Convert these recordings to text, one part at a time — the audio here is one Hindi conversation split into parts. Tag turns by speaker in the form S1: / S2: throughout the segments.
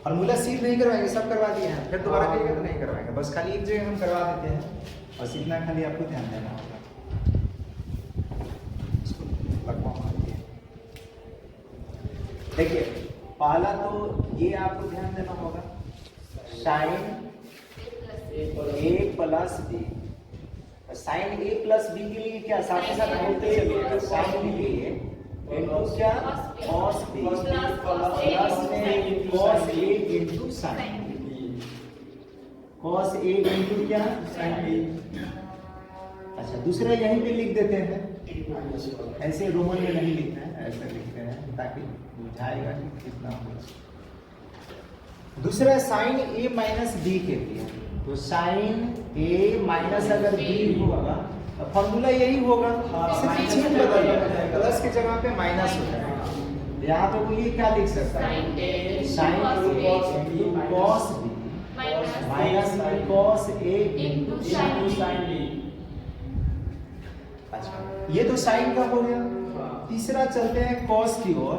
S1: फॉर्मूला सीध नहीं करवाएंगे, सब करवा दिए हैं, फिर दोबारा कहिएगा तो नहीं करवाएंगे, बस खाली एक जगह हम करवा देते हैं, बस इतना खाली आपको ध्यान देना होगा। देखिए पहला तो ये आपको ध्यान देना होगा, sine A plus B, sine A plus B के लिए क्या साथ ही साथ बोलते चलिएगा, साइन ए इनटू क्या कॉस बी प्लस में cos A into sine B, cos A into क्या साइन बी। अच्छा दूसरा यहीं पे लिख देते हैं, ऐसे रोमन में नहीं लिखना है, ऐसे लिखते हैं ताकि बुझाएगा कि कितना होगा। दूसरा साइन ए माइनस बी के लिए, तो साइन ए माइनस अगर बी होगा तो फॉर्मूला यही होगा, सिर्फ चिन्ह बदल जाएगा, प्लस की जगह पे माइनस हो जाएगा। यहाँ पे बोलिए क्या लिख सकता है, sine A cos B minus में cos A into sine B. अच्छा ये तो साइन का हो गया। तीसरा चलते हैं कॉस की ओर,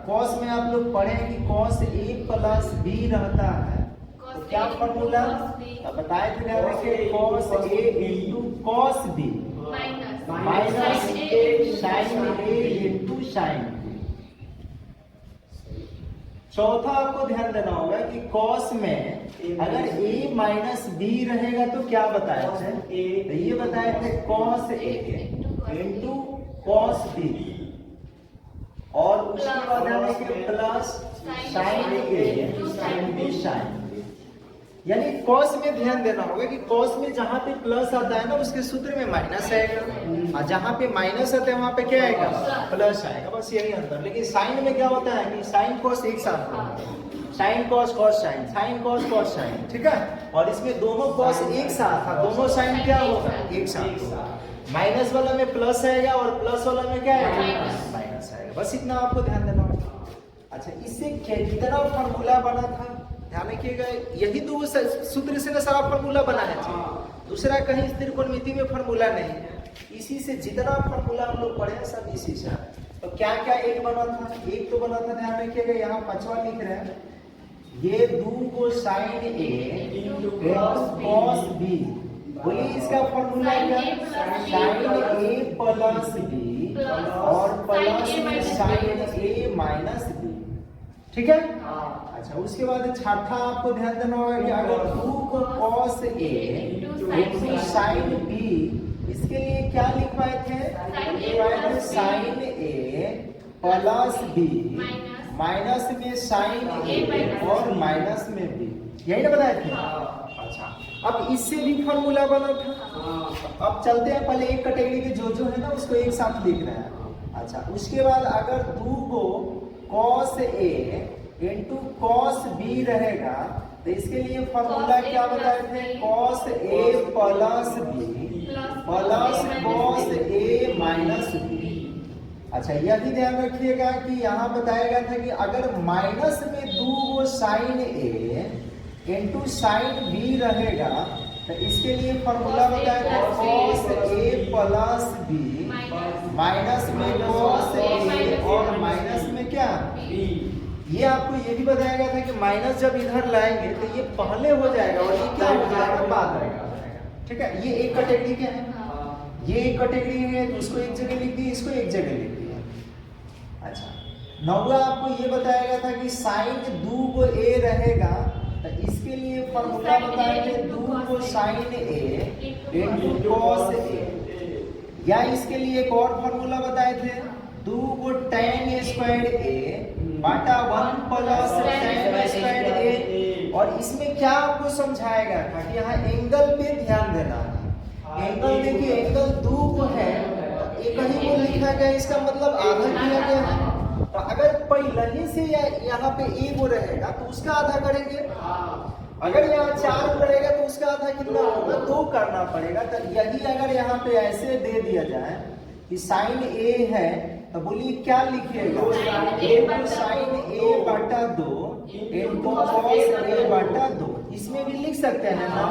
S1: कॉस में आप लोग पढ़े कि कॉस ए प्लस बी रहता है, तो क्या फॉर्मूला बताए थे cos A into cos B minus sine A into sine B. चौथा आपको ध्यान देना होगा कि कॉस में अगर a माइनस बी रहेगा तो क्या बताए थे, तो ये बताए थे cos A into cos B, और उसके बाद हमें plus sine A into sine B sine B. यानी कॉस में ध्यान देना होगा कि कॉस में जहां पे प्लस आता है ना उसके सूत्र में माइनस आएगा, और जहां पे माइनस आता है वहां पे क्या आएगा प्लस आएगा, बस यही अंतर। लेकिन साइन में क्या होता है कि साइन कॉस एक साथ होता है, sine cos cos sine, sine cos cos sine, ठीक है। और इसमें दोनों कॉस एक साथ है, दोनों साइन क्या होगा एक साथ होगा। माइनस वाला में प्लस आएगा और प्लस वाला में क्या आएगा माइनस आएगा, बस इतना आपको ध्यान देना होगा। अच्छा इससे कितना फॉर्मूला बना था ध्यान रखिएगा, यही तो वो सूत्र से ना सारा फॉर्मूला बना है, दूसरा कहीं त्रिकोणमिति में फॉर्मूला नहीं है। इसी से जितना फॉर्मूला हम लोग पढ़े सब इसी से। तो क्या क्या एक बना था, एक तो बना था ध्यान रखिएगा, यहाँ पांचवा लिख रहे हैं, ये दो को साइन ए कॉस बी, बोलिए इसका फॉर्मूला क्या, साइन ए प्लस बी और प्लस में साइन ए माइनस बी, ठीक है। अच्छा उसके बाद छठा आपको ध्यान देना होगा कि अगर 2 को cos A into sine B, इसके लिए क्या लिखवाए थे sine A plus B minus में साइन ए और माइनस में बी, यही ना बताए थे। अच्छा अब इससे भी फॉर्मूला बना था। अब चलते हैं पहले एक कैटेगरी के जो है ना उसको एक साथ लिख रहे हैं। अच्छा उसके बाद अगर 2 को cos A into cos B रहेगा तो इसके लिए फॉर्मूला क्या बताए थे, cos A plus B plus cos A minus B. अच्छा यह भी ध्यान रखिएगा कि यहाँ बताया गया था कि अगर माइनस में 2 sine A into sine B रहेगा तो इसके लिए फॉर्मूला बताया था cos A plus B minus में कॉस ए और माइनस में क्या बी। ये आपको ये भी बताया गया था कि माइनस जब इधर लाएंगे तो ये पहले हो जाएगा और ये क्या हो जाएगा बाद रहेगा, ठीक है। ये एक कैटेगरी के हैं, ये एक कैटेगरी है तो उसको एक जगह लिख दी, इसको एक जगह लिख दिया। अच्छा नौवा आपको ये बताया गया था कि साइन 2 को ए रहेगा तो इसके लिए फॉर्मूला बताया थे 2 को sign A into cos A, या इसके लिए एक और फॉर्मूला बताए थे 2 को tan स्क्वायर ए बाटा 1 प्लस tan स्क्वायर ए। और इसमें क्या आपको समझाया गया था कि यहाँ एंगल पे ध्यान देना है। एंगल देखिए एंगल 2 को है एक ही को लिखा गया, इसका मतलब आधा किया गया है। तो अगर पहले ही से यहाँ पे ए वो रहेगा तो उसका आधा करेंगे, अगर यहाँ 4 करेगा तो उसका आधा कितना होगा 2 करना पड़ेगा। तो यही अगर यहाँ पे ऐसे दे दिया जाए कि साइन ए है तो बोलिए क्या लिखिएगा, साइन ए बटा 2 इनटू कॉस ए बटा 2, इसमें भी लिख सकते हैं ना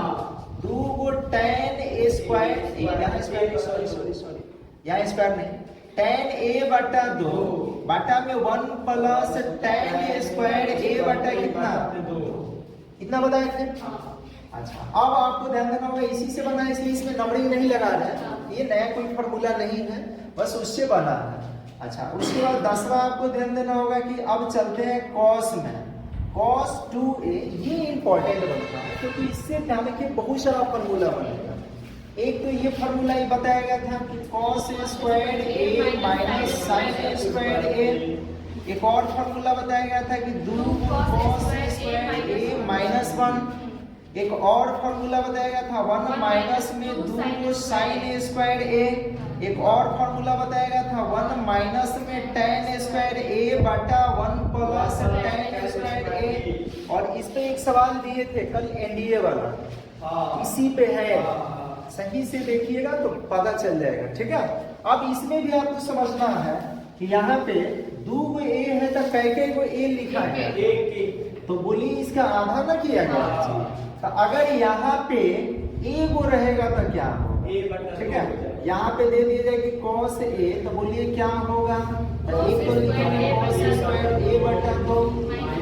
S1: 2 को tan ए स्क्वायर, यहाँ स्क्वायर सॉरी यहाँ स्क्वायर नहीं, tan ए बटा 2 बटा में 1 प्लस tan ए स्क्वायर ए बटा कितना, इतना बताए थे। अच्छा अब आपको ध्यान देना होगा इसी से बना है, इसलिए इसमें नंबरिंग नहीं लगा रहे हैं, ये नया कोई फॉर्मूला नहीं है, बस उससे बना है। अच्छा उसके बाद 10वां आपको ध्यान देना होगा कि अब चलते हैं कॉस में, cos 2a, ये इंपॉर्टेंट बनता है क्योंकि इससे क्या देखिए बहुत सारा फॉर्मूला बनेगा। एक तो ये फॉर्मूला ही बताया गया था कि cos square a minus sine square a। एक और फॉर्मूला बताया गया था कि 2 cos स्क्वायर a माइनस 1। एक और फॉर्मूला बताया गया था 1 माइनस में 2 साइन स्क्वायर a। एक और फॉर्मूला बताया गया था 1 माइनस में tan स्क्वायर a बटा 1 प्लस tan स्क्वायर a। और इस पे एक सवाल दिए थे कल एनडीए वाला, इसी पे है, सही से देखिएगा तो पता चल जाएगा, ठीक है। अब इसमें भी आपको समझना है कि यहाँ पे 2 को a है तो कैके को a लिखा है, तो बोलिए इसका आधा ना किया गया। तो अगर यहाँ पे a को रहेगा तो क्या होगा, ठीक है। यहाँ पे दे दिया जाए कि cos a, तो बोलिए क्या होगा, तो एक तो लिखेंगे cos स्क्वायर a बटा 2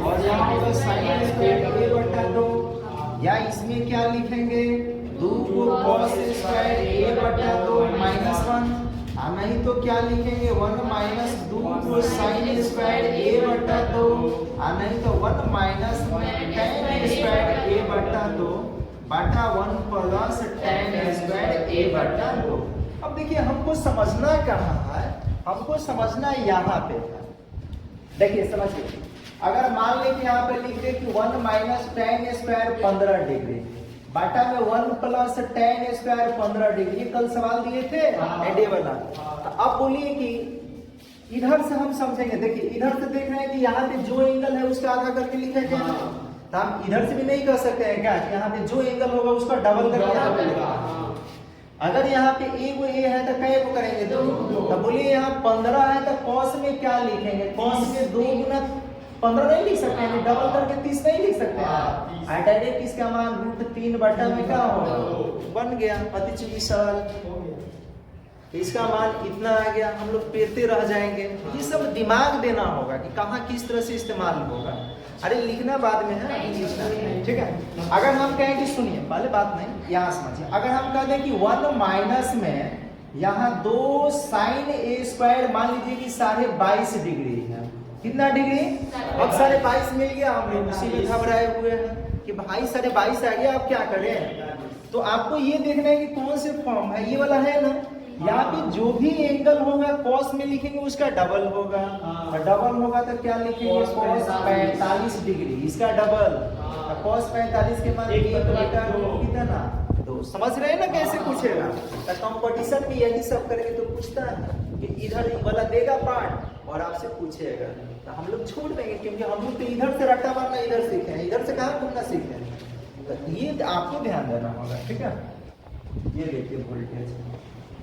S1: और यहाँ होगा sin स्क्वायर a बटा 2, या इसमें क्या लिखेंगे 2 को cos स्क्वायर a बटा 2 माइनस 1, नहीं तो क्या लिखेंगे 1 माइनस 2 को sin स्क्वायर a बटा 2, नहीं तो 1 माइनस tan स्क्वायर a बटा 2 बटा 1 प्लस tan स्क्वायर a बटा 2। अब देखिए हमको समझना कहाँ है, हमको समझना यहाँ पे है। देखिए समझिए, अगर मान लें कि यहाँ पे लिख दे कि 1 माइनस tan स्क्वायर 15 डिग्री बाटा में 1 प्लस tan स्क्वायर 15 डिग्री, ये कल सवाल दिए थे एडे वाला। तो अब बोलिए कि इधर से हम समझेंगे, देखिए इधर से देख रहे हैं कि यहाँ पे जो एंगल है उसका आधा करके लिखा गया है, तो हम इधर से भी नहीं कर सकते हैं क्या कि यहाँ पे जो एंगल होगा उसका डबल करके यहाँ पे लिखा। अगर यहाँ पे a को a है तो कै को करेंगे 2, तो बोलिए यहाँ 15 है तो cos में क्या लिखेंगे, cos में 2 गुना 15 नहीं लिख सकते हैं, डबल करके 30 नहीं लिख सकते हैं, डायरेक्ट इसका मान √3 बटा में क्या होगा, बन गया अति विशाल, इसका मान इतना आ गया। हम लोग पेरते रह जाएंगे, ये सब दिमाग देना होगा कि कहाँ किस तरह से इस्तेमाल होगा। अरे लिखना बाद में है, ठीक है। अगर हम कहें कि सुनिए पहले बात नहीं, यहाँ समझिए, अगर हम कह दें कि 1 माइनस में यहाँ 2 साइन a स्क्वायर, मान लीजिए कि 22.5 डिग्री है, कितना डिग्री, अब 22.5 मिल गया, हम लोग उसी में घबराए हुए हैं कि भाई 22.5 आ गया, अब क्या करें। तो आपको ये देखना है कि कौन से फॉर्म है, ये वाला है ना, यहाँ पे जो भी एंगल होगा cos में लिखेंगे उसका डबल होगा, और डबल होगा तो क्या लिखेंगे cos 45 डिग्री, इसका डबल, cos 45 के बाद 1 बटा 2 कितना, तो समझ रहे हैं ना कैसे पूछेगा। तो कंपटीशन में यही सब करेंगे तो पूछता है कि इधर वाला देगा पार्ट और आपसे पूछेगा, तो हम लोग छोड़ देंगे क्योंकि हम लोग तो इधर से रट्टा मारना इधर सीखे हैं, इधर से कहाँ घूमना सीखे हैं, तो ये आपको ध्यान देना होगा, ठीक है। ये देखिए वोल्टेज,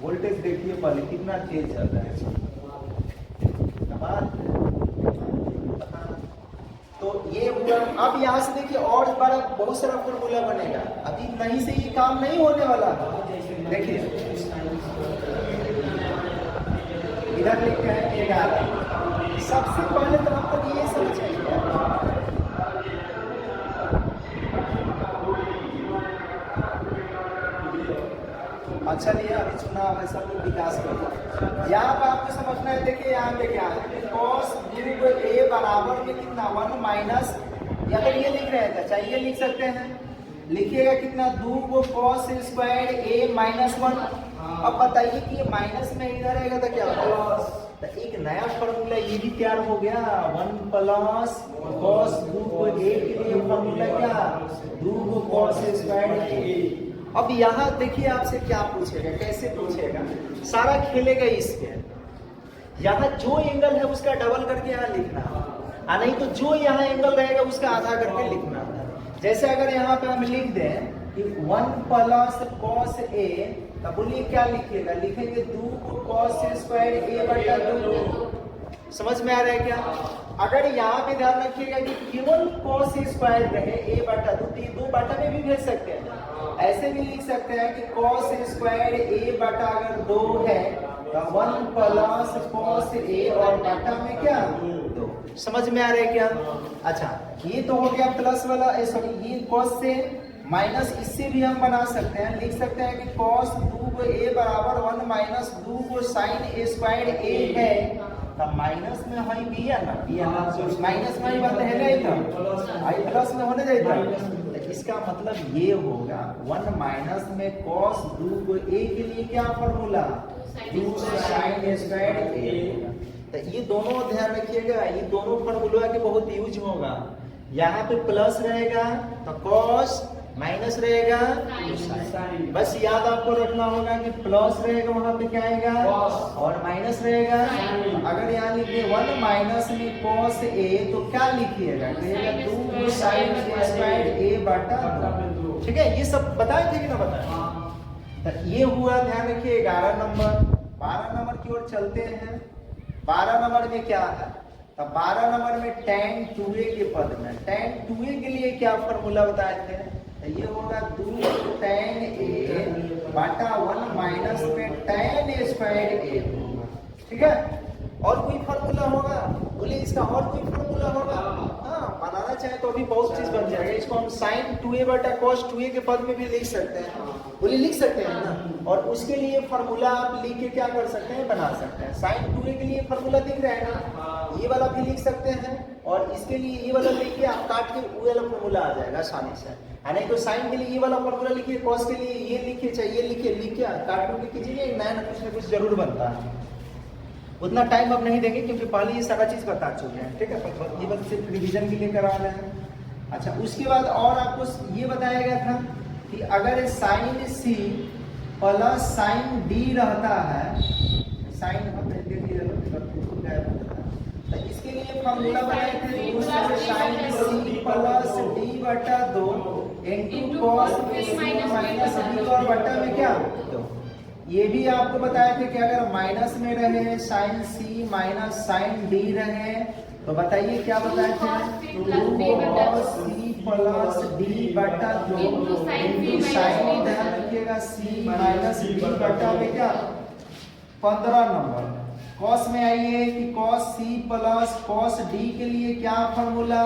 S1: वोल्टेज देखिए पहले कितना तेज चल रहा है, तो ये हुआ। अब यहाँ से देखिए और बड़ा बहुत सारा फॉर्मूला बनेगा, अभी नहीं से ये काम नहीं होने वाला। देखिए इधर लिखते हैं 11, सबसे पहले तो हम लोग ये समझेंगे, अच्छा नहीं अभी चुनाव है, सब लोग विकास कर, यहाँ पे आपको समझना है। देखिए यहाँ पे क्या है, cos a बराबर में कितना 1 माइनस, या तो ये लिख रहे हैं, अच्छा ये लिख सकते हैं, लिखिएगा कितना 2 को cos स्क्वायर a माइनस 1। अब बताइए कि ये माइनस में इधर रहेगा तो क्या होगा, तो एक नया फॉर्मूला ये भी तैयार हो गया, 1 प्लस cos 2 को a के लिए फॉर्मूला क्या, 2 को cos स्क्वायर a। अब यहाँ देखिए आपसे क्या पूछेगा, कैसे पूछेगा, सारा खेलेगा इस पे, यहाँ जो एंगल है उसका डबल करके यहाँ लिखना, नहीं तो जो यहाँ एंगल रहेगा उसका आधा करके लिखना। जैसे अगर यहाँ पे हम लिख दें कि 1 प्लस cos a, तो बोलिए क्या लिखिएगा, लिखेंगे 2 को cos स्क्वायर a बटा 2। समझ में आ रहा है क्या। अगर यहाँ पे ध्यान रखिएगा कि केवल cos स्क्वायर रहे a बटा 2, तो ये 2 बटा में भी भेज सकते हैं, ऐसे भी लिख सकते हैं कि cos स्क्वायर a बटा अगर 2 है तो 1 प्लस कॉस ए और बटा में क्या 2। समझ में आ रहा है क्या? अच्छा, ये तो हो गया प्लस वाला, सॉरी ये कॉस से माइनस, इससे भी हम बना सकते हैं, लिख सकते हैं कि कॉस 2 ए बराबर 1 माइनस 2 साइन ए स्क्वायर ए है। तब माइनस में है बी है ना, बी है ना, तो माइनस में ही बात है नहीं था, आई प्लस में होने जाता। तो इसका मतलब ये होगा 1 माइनस में कॉस 2 ए के लिए क्या फॉर्मूला 2 साइन ए स्क्वायर ए। तो ये दोनों ध्यान रखिएगा, ये दोनों फॉर्मूला के बहुत यूज होगा। यहाँ पे प्लस रहेगा तो कॉस, माइनस रहेगा साइन। बस याद आपको रखना होगा कि प्लस रहेगा वहां पे क्या आएगा और माइनस रहेगा। अगर यहाँ लिखिए 1 माइनस में कॉस ए तो क्या लिखिएगा, कहिएगा 2 साइन ए स्क्वायर ए बटा 2। ठीक है, ये सब बताए थे कि ना बताए? तो ये हुआ, ध्यान रखिए 11 नंबर। 12 नंबर की ओर चलते हैं। 12 नंबर में क्या है? तो 12 नंबर में tan 2a के पद में tan 2a के लिए क्या फॉर्मूला बताए थे? तो ये होगा 2 tan a बटा 1 माइनस में tan a स्क्वायर a। ठीक है, और कोई फॉर्मूला होगा? बोले इसका और कोई फॉर्मूला होगा? हाँ, बनाना चाहे तो अभी बहुत चीज बन जाएगा। इसको हम sin 2a बटा cos 2a के पद में भी लिख सकते हैं। बोले लिख सकते हैं ना, और उसके लिए फॉर्मूला आप लिख के क्या कर सकते हैं, बना सकते हैं। sin 2a के लिए फॉर्मूला दिख रहा है ना, ये वाला भी लिख सकते हैं, और इसके लिए ये वाला लिख के आप काट के वो वाला फॉर्मूला आ जाएगा आसानी से। नहीं तो साइन के लिए ये वाला फॉर्मूला लिखिए, कॉस के लिए ये लिखिए, चाहिए लिखिए, लिख के काट के कीजिए, नया ना कुछ जरूर बनता है। उतना टाइम अब नहीं देंगे क्योंकि पहले ये सारा चीज बता चुके हैं। ठीक है, ये बस सिर्फ रिवीजन के लिए करा रहे हैं। अच्छा, उसके बाद और आपको ये बताया गया था कि अगर sine C plus sine D रहता है, साइन तो इसके लिए फॉर्मूला बनाए थे साइन सी प्लस डी बटा 2 इनटू कॉस माइनस डी और बटा में क्या 2। ये भी आपको बताया थे कि अगर माइनस में रहे साइन सी माइनस साइन डी रहे तो बताइए क्या बताए थे, 2 cos सी प्लस डी बटा 2 इनटू साइन, ध्यान रखिएगा सी माइनस डी बटा में क्या 15 नंबर। कॉस में आइए कि cos C plus cos D के लिए क्या फॉर्मूला,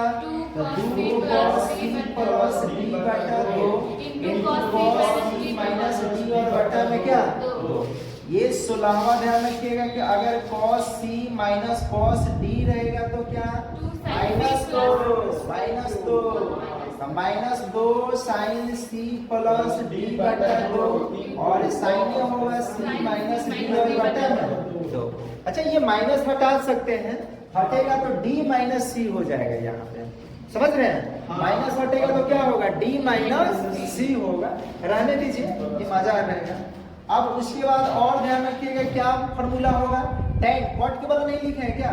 S1: तो 2 cos सी प्लस डी बटा 2 इनटू कॉस सी माइनस डी और बटा में क्या 2। ये 16वां ध्यान रखिएगा कि अगर cos C minus cos D रहेगा तो क्या minus 2 minus 2 sine C plus D बटा 2 और साइन होगा सी माइनस डी और बटा में 2। अच्छा, ये माइनस हटा सकते हैं, हटेगा तो डी माइनस सी हो जाएगा। यहाँ पे समझ रहे हैं, माइनस हटेगा तो क्या होगा डी माइनस सी होगा। रहने दीजिए, ये मजा रहेगा। अब उसके बाद और ध्यान रखिएगा क्या फॉर्मूला होगा, tan कॉट के बाद नहीं लिखे हैं क्या,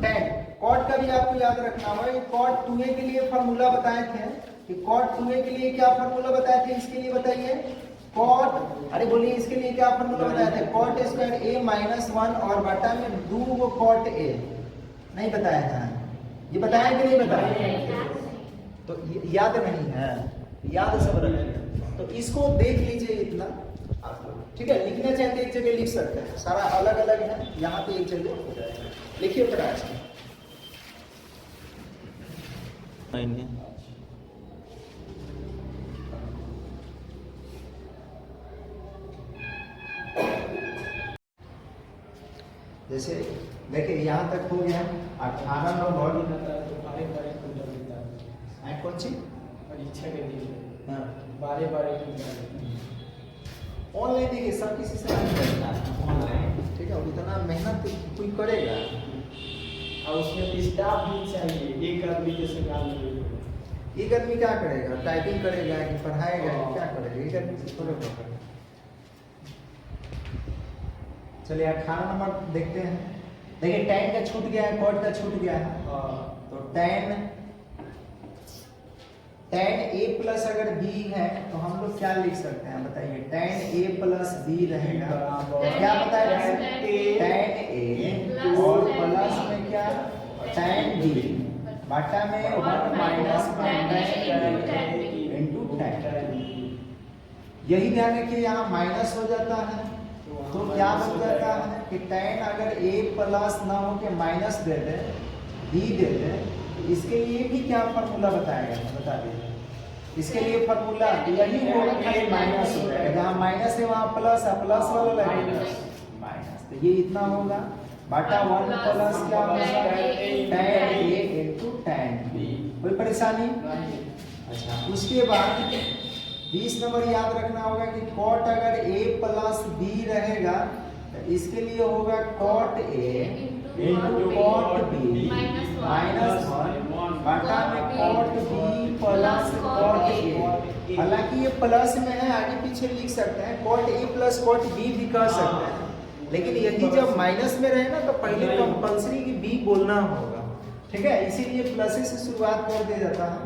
S1: tan कॉट का भी आपको याद रखना होगा। कॉट 2a के लिए फॉर्मूला बताए थे कि कॉट 2a के लिए क्या फॉर्मूला बताए थे, इसके लिए बताइए कॉट, अरे बोलिए इसके लिए क्या फॉर्मूला बताए थे, कॉट स्क्वायर a माइनस 1 और बटा में 2 कॉट a। नहीं बताया था, ये बताया कि नहीं बताया, तो याद नहीं है, याद सब रखिए। तो इसको देख लीजिए इतना, ठीक है। लिखना चाहते एक जगह लिख सकते हैं, सारा अलग अलग है, यहाँ पे एक जगह हो जाएगा। लिखिए प्रकाश जैसे देखिए यहाँ तक हो गया 18 नंबर। कौन सी
S2: परीक्षा के दिन
S1: हाँ
S2: बारे
S1: ऑनलाइन देखिए, सब किसी से नहीं करता है ऑनलाइन, ठीक है। उतना मेहनत कोई करेगा
S2: और उसमें स्टाफ भी चाहिए, एक आदमी कैसे काम करेगा,
S1: एक आदमी क्या करेगा, टाइपिंग करेगा कि पढ़ाएगा कि क्या करेगा, एक आदमी से थोड़ा बहुत। चलिए 18 नंबर देखते हैं। देखिए tan का छूट गया है, cot का छूट गया है, तो tan a प्लस अगर b है तो हम लोग क्या लिख सकते हैं बताइए, tan a प्लस b रहेगा तो क्या बताया tan a और प्लस में क्या tan b बटा में 1 माइनस इनटू tan। यही ध्यान रखिए, यहाँ माइनस हो जाता है तो क्या बन जाता है कि tan अगर a प्लस ना हो के माइनस दे दे b दे दे, इसके लिए भी क्या फार्मूला बताएगा, बता दीजिए। इसके लिए फार्मूला यही होगा, खाली माइनस हो जाएगा, जहाँ माइनस है वहाँ प्लस है, प्लस वाला लगेगा माइनस, तो ये इतना होगा बटा 1 प्लस क्या होगा tan a into tan b। कोई परेशानी? अच्छा, उसके बाद 20 नंबर याद रखना होगा कि cot अगर a प्लस b रहेगा तो इसके लिए होगा cot a into cot b minus 1 बटा में cot b plus cot a। हालांकि ये प्लस में है, आगे पीछे लिख सकते हैं, cot a plus cot b भी कर सकते हैं, लेकिन यही जब माइनस में रहे ना तो पहले कंपल्सरी की b बोलना होगा, ठीक है, इसीलिए प्लस से शुरुआत कर दिया जाता है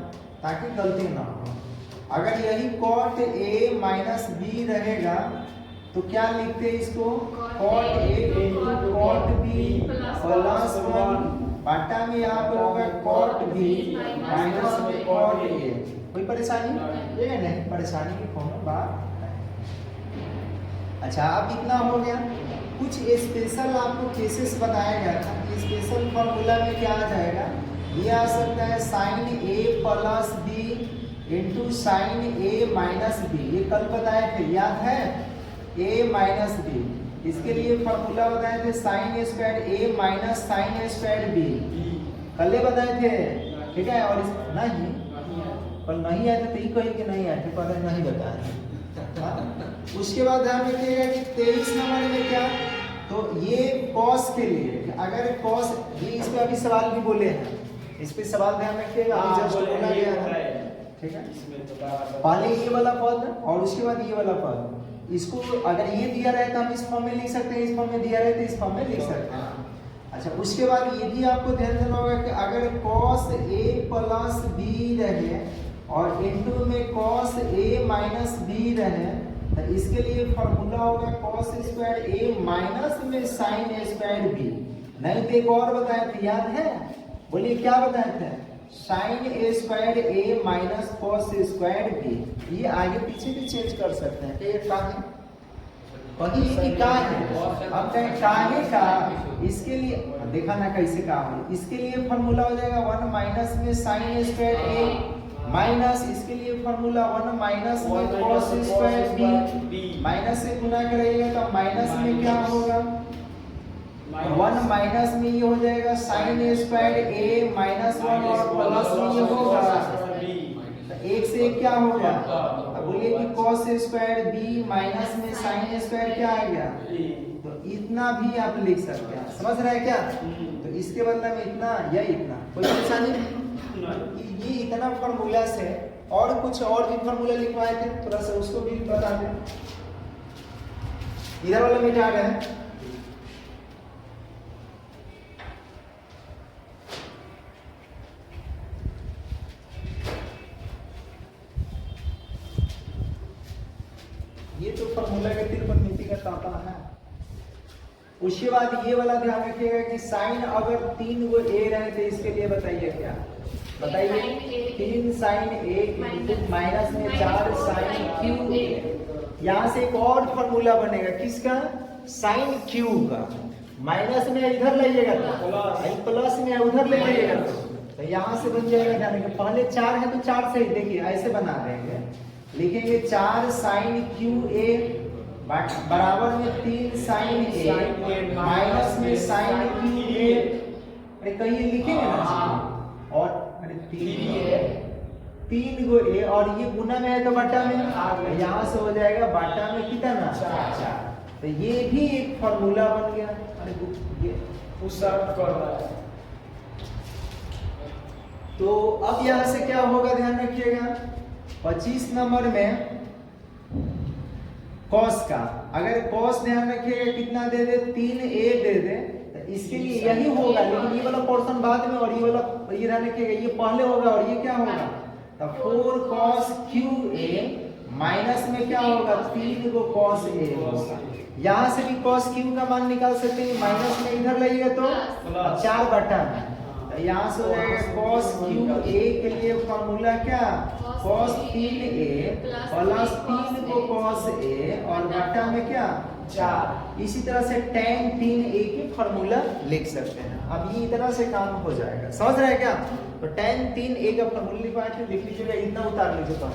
S1: ताकि गलती ना हो। अगर यही cot a माइनस b रहेगा तो क्या लिखते हैं इसको, cot a into cot b plus 1 बटा में यहाँ पे होगा cot b माइनस में cot a। कोई परेशानी? ये नहीं, परेशानी की कोनो बात नहीं। अच्छा, अब इतना हो गया। कुछ स्पेशल आपको केसेस बताया गया था, स्पेशल फॉर्मूला में क्या आ जाएगा, ये आ सकता है sine a plus b into sine a minus b। ये कल बताए थे, याद है, a माइनस b, इसके लिए फॉर्मूला बताए थे sine square a minus sine square b, कल ही बताए थे, ठीक है। और नहीं पर नहीं आए थे तो ही कही कि नहीं आए थे, पर नहीं बताए। उसके बाद ध्यान रखिएगा कि 23 नंबर में क्या, तो ये कॉस के लिए अगर कॉस, ये इस पे अभी सवाल भी बोले हैं, इस पे सवाल ध्यान रखिएगा, अभी जस्ट बोला गया है, ठीक है। पहले ये वाला पद और उसके बाद ये वाला पद, इसको अगर ये दिया रहे तो हम इस फॉर्म में लिख सकते हैं, इस फॉर्म में दिया रहे तो इस फॉर्म में लिख सकते हैं। अच्छा, उसके बाद ये भी आपको ध्यान देना होगा कि अगर cos a प्लस b रहे और इनटू में cos a माइनस b रहे तो इसके लिए फॉर्मूला होगा cos स्क्वायर a माइनस में sin स्क्वायर b। नहीं तो एक और बताए थे, याद है, बोलिए क्या बताए थे, sin a square a minus cos square b। ये आगे पीछे भी चेंज कर सकते हैं, ये का है वही कि का है, अब कहें काहे का, इसके लिए देखा ना कैसे का हो, इसके लिए फॉर्मूला हो जाएगा 1 माइनस में sin स्क्वायर a माइनस, इसके लिए फॉर्मूला 1 माइनस में cos स्क्वायर b, माइनस से गुना करेगा तो माइनस में क्या होगा, 1 माइनस में ये हो जाएगा sin स्क्वायर a माइनस 1 और प्लस में ये होगा, एक से एक क्या होगा, अब बोलिए कि cos स्क्वायर b माइनस में sin स्क्वायर क्या आ गया, तो इतना भी आप लिख सकते हैं, समझ रहे हैं क्या। तो इसके बदले में इतना या इतना, कोई परेशानी? ये इतना फॉर्मूला से और कुछ और भी फॉर्मूला लिखवाए थे, थोड़ा सा उसको भी बता दें, इधर वाला मिटा रहे हैं। ये तो फॉर्मूला का त्रिकोणमिति का तापा है। उसके बाद ये वाला ध्यान रखिएगा कि साइन अगर 3 गो a रहे तो इसके लिए बताइए क्या, बताइए 3 साइन a इंटू माइनस में 4 साइन क्यू a। यहाँ से एक और फॉर्मूला बनेगा किसका, साइन क्यू का, माइनस में इधर लाइएगा तो प्लस में उधर ले जाइएगा तो यहाँ से बन जाएगा, ध्यान रखिए पहले 4 है तो 4 से ही देखिए ऐसे बना देंगे, लिखेंगे 4 साइन क्यू ए बराबर में 3 साइन ए माइनस में साइन क्यू ए, अरे कहीं लिखेंगे ना, और अरे 3 गो ए और ये गुना में है तो बटा में, यहाँ से हो जाएगा बटा में कितना 4, तो ये भी एक फॉर्मूला बन गया। अरे ये
S2: कर रहा है,
S1: तो अब यहाँ से क्या होगा ध्यान रखिएगा, 25 नंबर में कॉस का, अगर कॉस ध्यान रखिएगा कितना दे दे, 3a दे दे, तो इसके लिए यही होगा, लेकिन ये वाला पोर्शन बाद में और ये वाला ये ध्यान रखिएगा ये पहले होगा और ये क्या होगा, तो 4 cos QA माइनस में क्या होगा, 3 को cos A होगा। यहाँ से भी cos Q का मान निकाल सकते हैं, माइनस में इधर लाइएगा तो 4 बटा में, यहाँ से हो जाएगा cos QA के लिए फॉर्मूला क्या, cos 3a प्लस 3 को cos a और बटा में क्या
S2: 4।
S1: इसी तरह से tan 3a की फॉर्मूला लिख सकते हैं। अब ये इतना से काम हो जाएगा, समझ रहे हैं क्या? तो tan 3a का फॉर्मूला लिख लीजिएगा, इतना उतार लीजिए तो